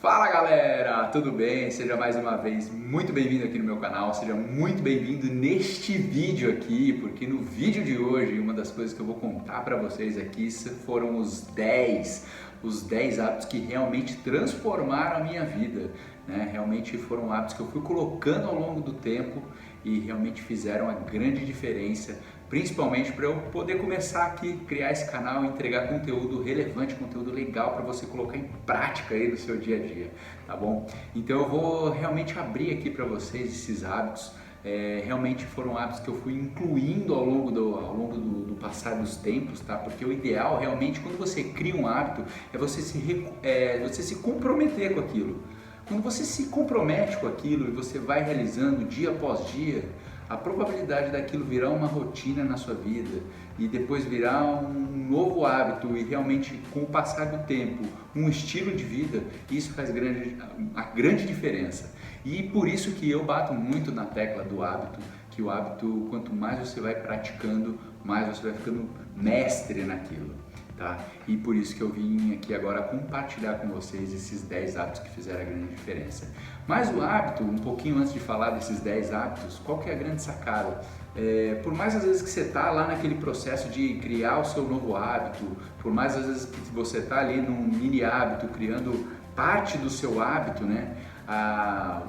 Fala galera, tudo bem? Seja mais uma vez muito bem-vindo aqui no meu canal, seja muito bem-vindo neste vídeo aqui, porque no vídeo de hoje uma das coisas que eu vou contar para vocês aqui foram os 10 hábitos que realmente transformaram a minha vida, né? Realmente foram hábitos que eu fui colocando ao longo do tempo e realmente fizeram a grande diferença, principalmente para eu poder começar aqui, criar esse canal e entregar conteúdo relevante, conteúdo legal para você colocar em prática aí no seu dia a dia, tá bom? Então eu vou realmente abrir aqui para vocês esses hábitos. Realmente foram hábitos que eu fui incluindo ao longo do passar dos tempos, tá? Porque o ideal realmente quando você cria um hábito é você se comprometer com aquilo. Quando você se compromete com aquilo e você vai realizando dia após dia, a probabilidade daquilo virar uma rotina na sua vida e depois virar um novo hábito e realmente com o passar do tempo, um estilo de vida, isso faz a grande diferença. E por isso que eu bato muito na tecla do hábito, que o hábito, quanto mais você vai praticando, mais você vai ficando mestre naquilo. Tá? E por isso que eu vim aqui agora compartilhar com vocês esses 10 hábitos que fizeram a grande diferença. Mas o hábito, um pouquinho antes de falar desses 10 hábitos, qual que é a grande sacada? Por mais às vezes que você está lá naquele processo de criar o seu novo hábito, por mais às vezes que você está ali num mini hábito, criando parte do seu hábito, né?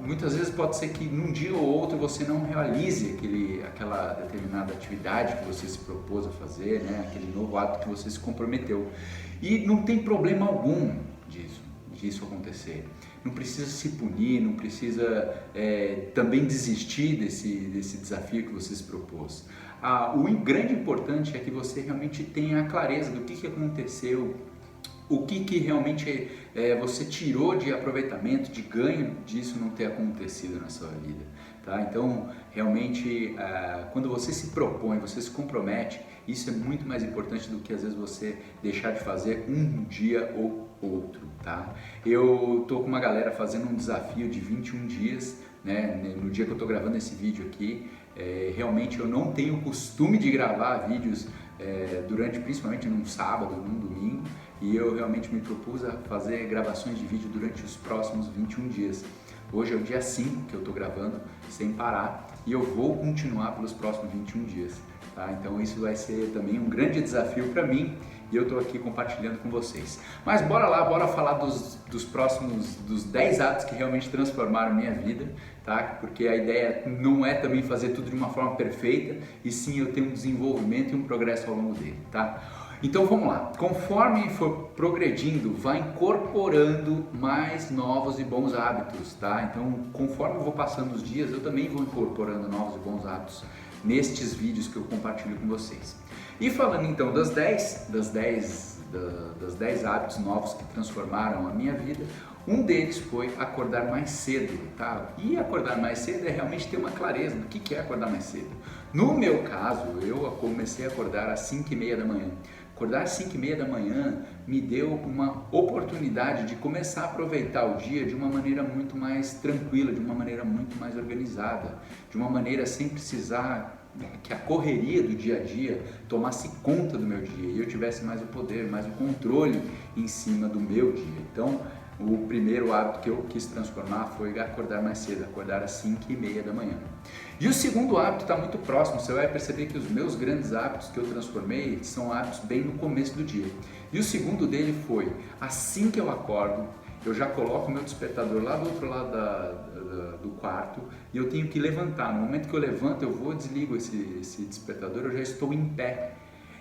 Muitas vezes pode ser que num dia ou outro você não realize aquela determinada atividade que você se propôs a fazer, né? Aquele novo hábito que você se comprometeu. E não tem problema algum disso acontecer. Não precisa se punir, não precisa também desistir desse desafio que você se propôs. O grande importante é que você realmente tenha a clareza do que aconteceu, o que realmente você tirou de aproveitamento, de ganho disso não ter acontecido na sua vida, tá? Então, realmente, quando você se propõe, você se compromete, isso é muito mais importante do que às vezes você deixar de fazer um dia ou outro, tá? Eu tô com uma galera fazendo um desafio de 21 dias, né? No dia que eu tô gravando esse vídeo aqui, realmente eu não tenho o costume de gravar vídeos principalmente num sábado, num domingo, e eu realmente me propus a fazer gravações de vídeo durante os próximos 21 dias. Hoje é o dia 5 que eu estou gravando sem parar e eu vou continuar pelos próximos 21 dias. Tá? Então isso vai ser também um grande desafio para mim e eu estou aqui compartilhando com vocês. Mas bora lá, bora falar dos 10 hábitos que realmente transformaram minha vida, tá? Porque a ideia não é também fazer tudo de uma forma perfeita, e sim eu ter um desenvolvimento e um progresso ao longo dele, tá? Então vamos lá, conforme for progredindo, vai incorporando mais novos e bons hábitos, tá? Então conforme eu vou passando os dias, eu também vou incorporando novos e bons hábitos nestes vídeos que eu compartilho com vocês. E falando então dos 10 hábitos novos que transformaram a minha vida, um deles foi acordar mais cedo, tá? E acordar mais cedo é realmente ter uma clareza do que é acordar mais cedo. No meu caso, eu comecei a acordar às 5h30 da manhã. Acordar às 5h30 da manhã me deu uma oportunidade de começar a aproveitar o dia de uma maneira muito mais tranquila, de uma maneira muito mais organizada, de uma maneira sem precisar que a correria do dia a dia tomasse conta do meu dia e eu tivesse mais o poder, mais o controle em cima do meu dia. Então, o primeiro hábito que eu quis transformar foi acordar mais cedo, acordar às 5h30 da manhã. E o segundo hábito está muito próximo, você vai perceber que os meus grandes hábitos que eu transformei são hábitos bem no começo do dia. E o segundo dele foi, assim que eu acordo, eu já coloco o meu despertador lá do outro lado do quarto e eu tenho que levantar. No momento que eu levanto, eu vou, desligo esse despertador, eu já estou em pé.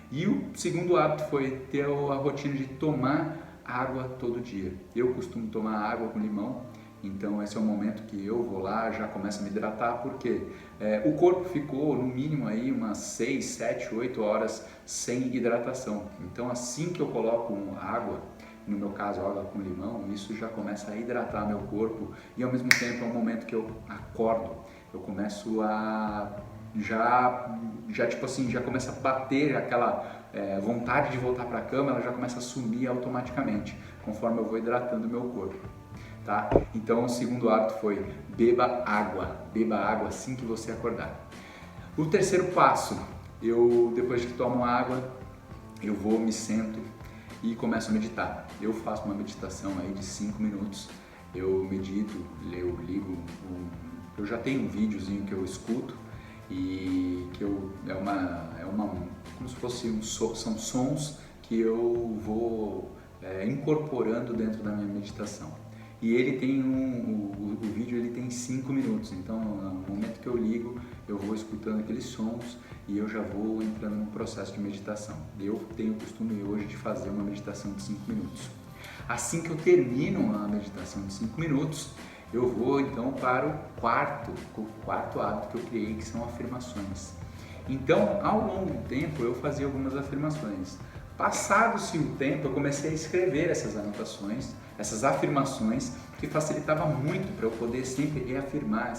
E o segundo hábito foi ter a rotina de tomar água todo dia. Eu costumo tomar água com limão, então esse é o momento que eu vou lá, já começo a me hidratar, porque o corpo ficou no mínimo aí umas 6, 7, 8 horas sem hidratação. Então assim que eu coloco água, no meu caso água com limão, isso já começa a hidratar meu corpo e ao mesmo tempo é o momento que eu acordo, eu começo a já começa a bater aquela vontade de voltar para a cama, ela já começa a sumir automaticamente, conforme eu vou hidratando o meu corpo, tá? Então o segundo hábito foi beba água assim que você acordar. O terceiro passo, depois que tomo água, eu vou, me sento e começo a meditar. Eu faço uma meditação aí de 5 minutos eu medito, eu ligo, eu já tenho um videozinho que eu escuto e que como se fosse são sons que eu vou incorporando dentro da minha meditação. E ele tem o vídeo ele tem 5 minutos, então no momento que eu ligo, eu vou escutando aqueles sons e eu já vou entrando no processo de meditação. Eu tenho o costume hoje de fazer uma meditação de 5 minutos. Assim que eu termino a meditação de 5 minutos, eu vou então para o quarto hábito que eu criei, que são afirmações. Então, ao longo do tempo, eu fazia algumas afirmações. Passado-se o tempo, eu comecei a escrever essas anotações, essas afirmações, que facilitava muito para eu poder sempre reafirmar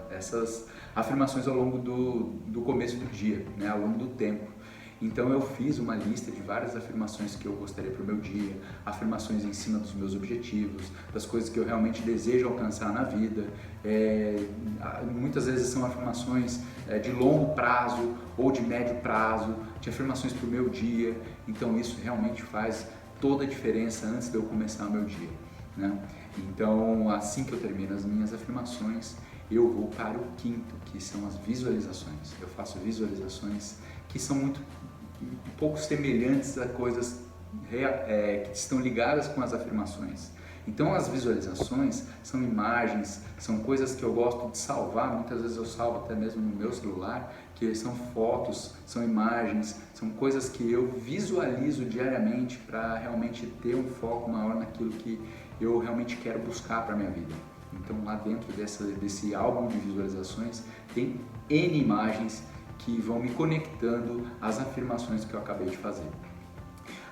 essas afirmações ao longo do começo do dia, né, ao longo do tempo. Então eu fiz uma lista de várias afirmações que eu gostaria para o meu dia, afirmações em cima dos meus objetivos, das coisas que eu realmente desejo alcançar na vida. Muitas vezes são afirmações de longo prazo ou de médio prazo, de afirmações para o meu dia. Então isso realmente faz toda a diferença antes de eu começar o meu dia, né? Então assim que eu termino as minhas afirmações, eu vou para o quinto, que são as visualizações. Eu faço visualizações que são um pouco semelhantes a coisas que estão ligadas com as afirmações. Então as visualizações são imagens, são coisas que eu gosto de salvar, muitas vezes eu salvo até mesmo no meu celular, que são fotos, são imagens, são coisas que eu visualizo diariamente para realmente ter um foco maior naquilo que eu realmente quero buscar para a minha vida. Então lá dentro desse álbum de visualizações tem N imagens que vão me conectando às afirmações que eu acabei de fazer.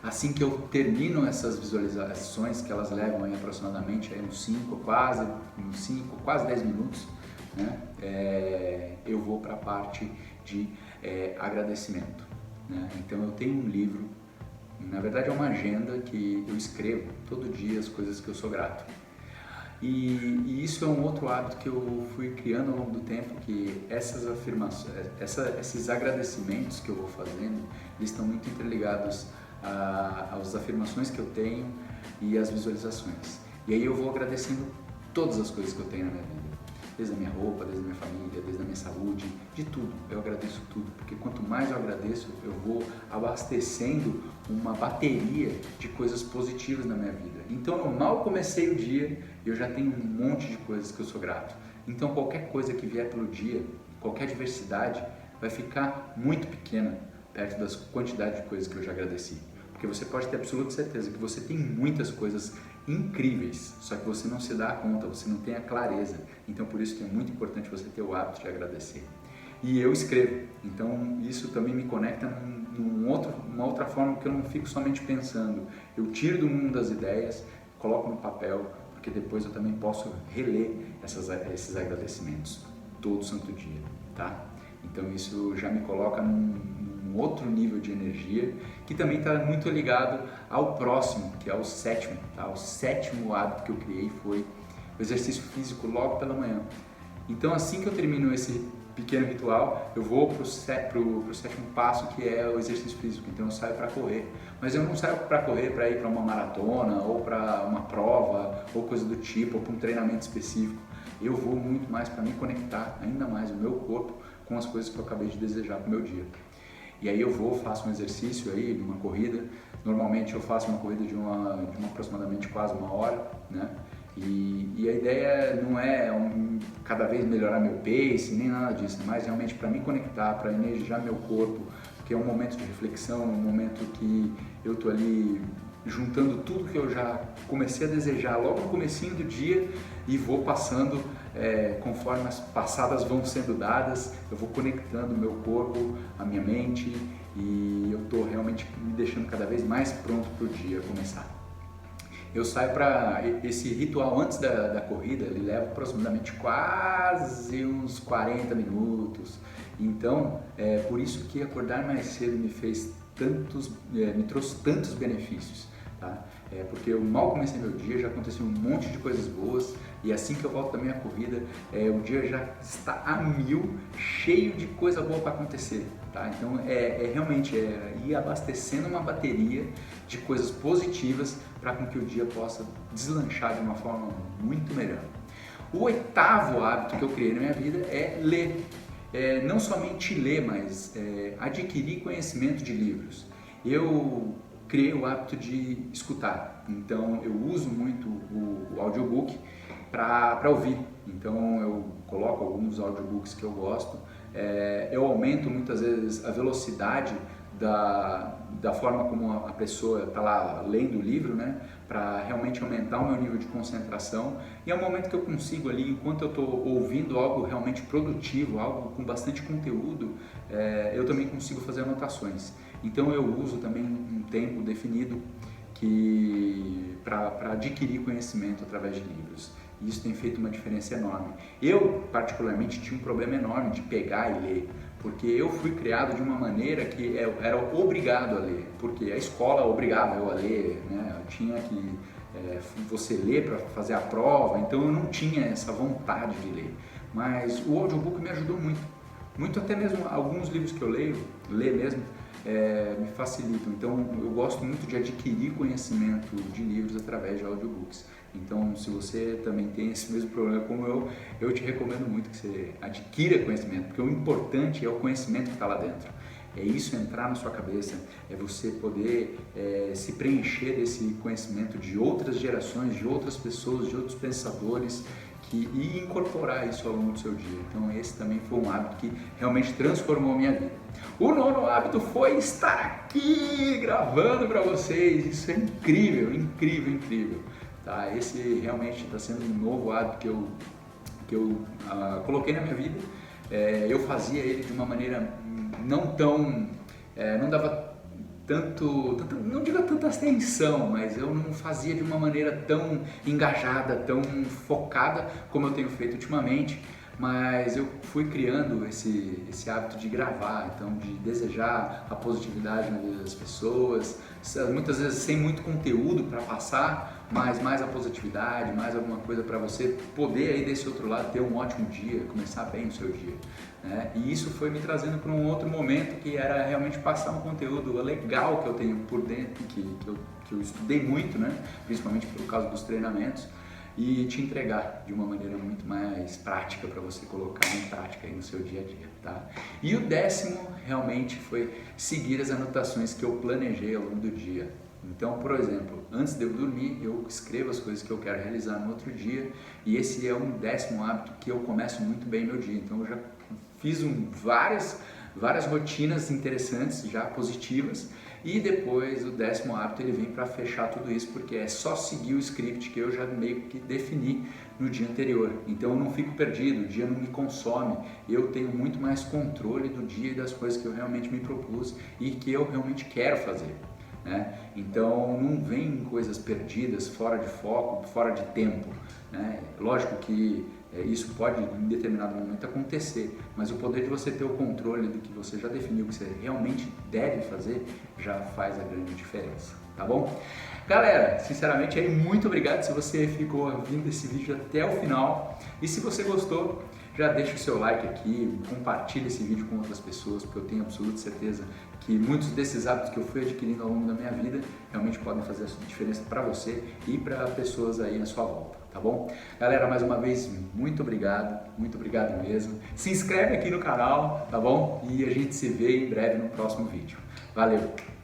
Assim que eu termino essas visualizações, que elas levam aí aproximadamente aí uns 5, quase 10 minutos, né? Eu vou para a parte de agradecimento, né? Então eu tenho um livro, na verdade é uma agenda que eu escrevo todo dia as coisas que eu sou grato. E isso é um outro hábito que eu fui criando ao longo do tempo, que essas afirmações, esses agradecimentos que eu vou fazendo, eles estão muito interligados às afirmações que eu tenho e às visualizações. E aí eu vou agradecendo todas as coisas que eu tenho na minha vida, desde a minha roupa, desde a minha família, desde a minha saúde, de tudo. Eu agradeço tudo, porque quanto mais eu agradeço, eu vou abastecendo uma bateria de coisas positivas na minha vida. Então eu mal comecei o dia, eu já tenho um monte de coisas que eu sou grato. Então qualquer coisa que vier pelo dia, qualquer adversidade, vai ficar muito pequena perto das quantidades de coisas que eu já agradeci. Porque você pode ter absoluta certeza que você tem muitas coisas incríveis, só que você não se dá conta, você não tem a clareza. Então por isso que é muito importante você ter o hábito de agradecer. E eu escrevo, então isso também me conecta numa outra forma, que eu não fico somente pensando. Eu tiro do mundo das ideias, coloco no papel, porque depois eu também posso reler esses agradecimentos todo santo dia, tá? Então isso já me coloca num outro nível de energia, que também está muito ligado ao próximo, que é o sétimo, tá? O sétimo hábito que eu criei foi o exercício físico logo pela manhã. Então assim que eu termino esse pequeno ritual, eu vou para o sétimo passo, que é o exercício físico. Então eu saio para correr, mas eu não saio para correr para ir para uma maratona, ou para uma prova, ou coisa do tipo, ou para um treinamento específico. Eu vou muito mais para me conectar ainda mais o meu corpo com as coisas que eu acabei de desejar para o meu dia. E aí eu faço um exercício aí, uma corrida. Normalmente eu faço uma corrida de uma aproximadamente quase 1 hora, né? E a ideia não é cada vez melhorar meu pace, nem nada disso, mas realmente para me conectar, para energizar meu corpo, que é um momento de reflexão, um momento que eu tô ali juntando tudo que eu já comecei a desejar logo no comecinho do dia e vou passando, conforme as passadas vão sendo dadas, eu vou conectando o meu corpo, a minha mente, e eu tô realmente me deixando cada vez mais pronto para o dia começar. Eu saio para esse ritual antes da corrida, ele leva aproximadamente quase uns 40 minutos. Então, por isso que acordar mais cedo me trouxe tantos benefícios, tá? Porque eu mal comecei meu dia, já aconteceu um monte de coisas boas, e assim que eu volto da minha corrida, o dia já está a 1000, cheio de coisa boa para acontecer. tá? Então realmente ir abastecendo uma bateria de coisas positivas para com que o dia possa deslanchar de uma forma muito melhor. O 8º hábito que eu criei na minha vida é ler. Não somente ler, mas adquirir conhecimento de livros. Eu criei o hábito de escutar, então eu uso muito o audiobook para ouvir. Então eu coloco alguns audiobooks que eu gosto, eu aumento muitas vezes a velocidade da forma como a pessoa está lá lendo o livro, né, para realmente aumentar o meu nível de concentração, e é um momento que eu consigo ali, enquanto eu estou ouvindo algo realmente produtivo, algo com bastante conteúdo, eu também consigo fazer anotações. Então eu uso também um tempo definido para adquirir conhecimento através de livros. E isso tem feito uma diferença enorme. Eu, particularmente, tinha um problema enorme de pegar e ler, porque eu fui criado de uma maneira que eu era obrigado a ler, porque a escola obrigava eu a ler, né? Eu tinha que você ler para fazer a prova, então eu não tinha essa vontade de ler. Mas o audiobook me ajudou muito, muito até mesmo alguns livros que eu leio, ler mesmo, me facilitam. Então eu gosto muito de adquirir conhecimento de livros através de audiobooks. Então, se você também tem esse mesmo problema como eu te recomendo muito que você adquira conhecimento, porque o importante é o conhecimento que está lá dentro. É isso entrar na sua cabeça, é você poder se preencher desse conhecimento de outras gerações, de outras pessoas, de outros pensadores, e incorporar isso ao longo do seu dia. Então esse também foi um hábito que realmente transformou a minha vida. O 9º hábito foi estar aqui gravando para vocês. Isso é incrível, incrível, incrível. Tá? Esse realmente está sendo um novo hábito que eu coloquei na minha vida. Eu fazia ele de uma maneira não dava não digo tanta atenção, mas eu não fazia de uma maneira tão engajada, tão focada como eu tenho feito ultimamente, mas eu fui criando esse hábito de gravar, então de desejar a positividade na vida das pessoas, muitas vezes sem muito conteúdo para passar, mas mais a positividade, mais alguma coisa para você poder aí desse outro lado ter um ótimo dia, começar bem o seu dia, né? E isso foi me trazendo para um outro momento que era realmente passar um conteúdo legal que eu tenho por dentro, que eu estudei muito, né? Principalmente por causa dos treinamentos, e te entregar de uma maneira muito mais prática para você colocar em prática aí no seu dia a dia, tá? E o 10º realmente foi seguir as anotações que eu planejei ao longo do dia. Então, por exemplo, antes de eu dormir, eu escrevo as coisas que eu quero realizar no outro dia, e esse é um 10º hábito que eu começo muito bem meu dia. Então eu já fiz várias rotinas interessantes, já positivas, e depois o 10º hábito ele vem para fechar tudo isso, porque é só seguir o script que eu já meio que defini no dia anterior. Então eu não fico perdido, o dia não me consome, eu tenho muito mais controle do dia e das coisas que eu realmente me propus e que eu realmente quero fazer, né? Então não vem coisas perdidas, fora de foco, fora de tempo, né? Lógico que isso pode em determinado momento acontecer, mas o poder de você ter o controle do que você já definiu que você realmente deve fazer já faz a grande diferença, tá bom? Galera, sinceramente aí muito obrigado se você ficou ouvindo esse vídeo até o final, e se você gostou, já deixa o seu like aqui, compartilha esse vídeo com outras pessoas, porque eu tenho absoluta certeza que muitos desses hábitos que eu fui adquirindo ao longo da minha vida realmente podem fazer a diferença para você e para pessoas aí na sua volta, tá bom? Galera, mais uma vez, muito obrigado mesmo. Se inscreve aqui no canal, tá bom? E a gente se vê em breve no próximo vídeo. Valeu!